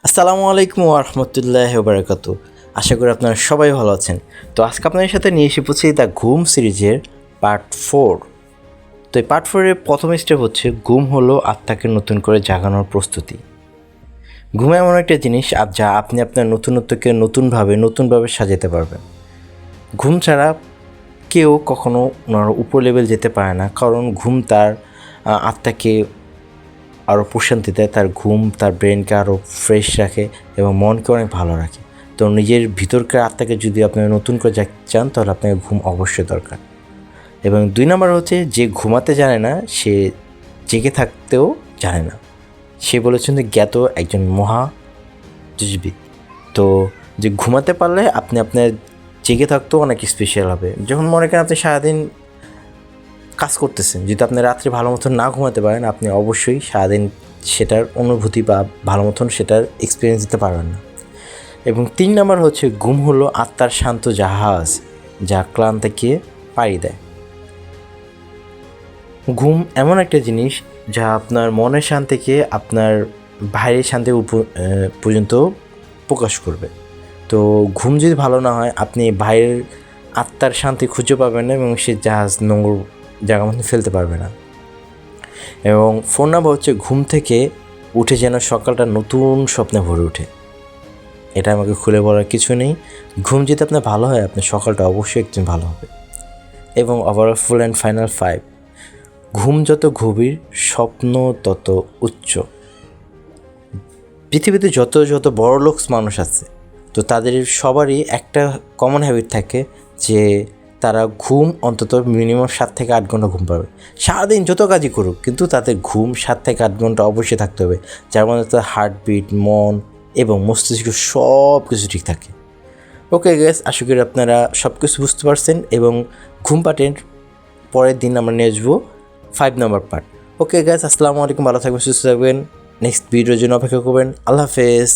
আসসালামু আলাইকুম ওয়া রাহমাতুল্লাহি ওয়া বারাকাতুহু। আশা করি আপনারা সবাই ভালো আছেন। তো আজকে আপনাদের সাথে নিয়ে এসে পড়ছি দ্য ঘুম সিরিজের পার্ট 4। তো এই পার্ট 4 এর প্রথম স্টেপ হচ্ছে ঘুম হলো আত্মাকে নতুন করে জাগানোর প্রস্তুতি। ঘুম এমন একটা জিনিস যা আপনি আপনার নতুনত্বকে নতুনভাবে সাজাতে পারবেন। ঘুম ছাড়া কেউ কখনো ওনার উপর লেভেল যেতে পারে না, কারণ ঘুম তার আত্মাকে আরও প্রশান্তি দেয়। তার ঘুম তার ব্রেনকে আরও ফ্রেশ রাখে এবং মনকে অনেক ভালো রাখে। তো নিজের ভিতরকার আত্মাকে যদি আপনি নতুন করে চান তাহলে আপনাকে ঘুম অবশ্যই দরকার। এবং 2 নম্বর হচ্ছে, যে ঘুমাতে জানে না সে জেগে থাকতেও জানে না। সে বলেছেন যে জ্ঞাত একজন মহা জ্যোতিষবিদ। তো যে ঘুমাতে পারলে আপনি আপনার জেগে থাকতেও অনেক স্পেশাল হবে। যখন মনে করেন আপনি সারাদিন কাজ করতেছেন, যদি আপনি রাত্রে ভালো মতন না ঘুমাতে পারেন, আপনি অবশ্যই সারাদিন সেটার অনুভূতি বা ভালো মতন সেটার এক্সপিরিয়েন্স দিতে পারবেন না। এবং 3 নম্বর হচ্ছে, ঘুম হলো আত্মার শান্ত জাহাজ যা ক্লান্তিকে পাড়ি দেয়। ঘুম এমন একটা জিনিস যা আপনার মনের শান্তিকে আপনার বাইরের শান্তি পর্যন্ত প্রকাশ করবে। তো ঘুম যদি ভালো না হয়, আপনি বাইরের আত্মার শান্তি খুঁজে পাবেন না এবং সে জাহাজ নোংর জায়গার মধ্যে ফেলতে পারবে না। এবং 4 নম্বর হচ্ছে, ঘুম থেকে উঠে যেন সকালটা নতুন স্বপ্নে ভরে ওঠে। এটা আমাকে খুলে বলার কিছু নেই। ঘুম যদি আপনার ভালো হয়, আপনার সকালটা অবশ্যই একদিন ভালো হবে। এবং ওভারঅল ফুল অ্যান্ড ফাইনাল 5, ঘুম যত গভীর স্বপ্ন তত উচ্চ। পৃথিবীতে যত বড়লোক মানুষ আছে, তো তাদের সবারই একটা কমন হ্যাবিট থাকে যে তারা ঘুম অন্তত মিনিমাম 7 থেকে 8 ঘন্টা ঘুম পাবে। সারাদিন যত কাজই করুক, কিন্তু তাদের ঘুম 7 থেকে 8 ঘন্টা অবশ্যই থাকতে হবে, যার মধ্যে তাদের হার্টবিট, মন এবং মস্তিষ্ক সব কিছু ঠিক থাকে। ওকে গ্যাস, আশা করি আপনারা সব কিছু বুঝতে পারছেন। এবং ঘুম পাটের পরের দিন আমরা নিয়ে আসবো 5 নম্বর পার্ট। ওকে গ্যাস, আসসালামু আলাইকুম, ভালো থাকবেন, সুস্থ থাকবেন। নেক্সট ভিডিওর জন্য অপেক্ষা করবেন। আল্লাহ হাফেজ।